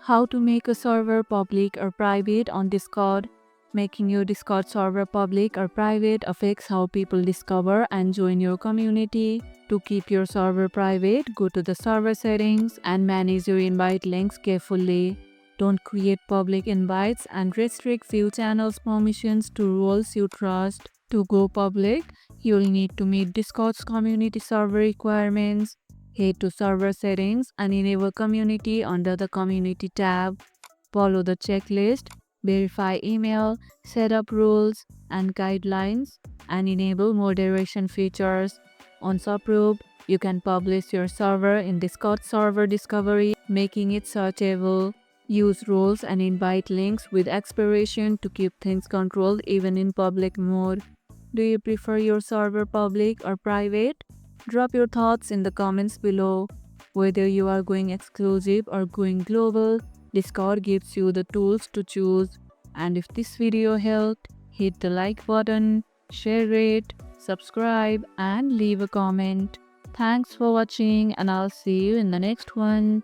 How to make a server public or private on Discord. Making your Discord server public or private affects how people discover and join your community. To keep your server private, go to the server settings and manage your invite links carefully. Don't create public invites and restrict few channels' permissions to roles you trust. To go public, you'll need to meet Discord's community server requirements. Head to server settings and enable community under the community tab. Follow the checklist, verify email, set up rules and guidelines, and enable moderation features. Once approved, you can publish your server in Discord Server Discovery, making it searchable. Use roles and invite links with expiration to keep things controlled even in public mode. Do you prefer your server public or private? Drop your thoughts in the comments below. Whether you are going exclusive or going global, Discord gives you the tools to choose. And if this video helped, hit the like button, share it, subscribe, and leave a comment. Thanks for watching, and I'll see you in the next one.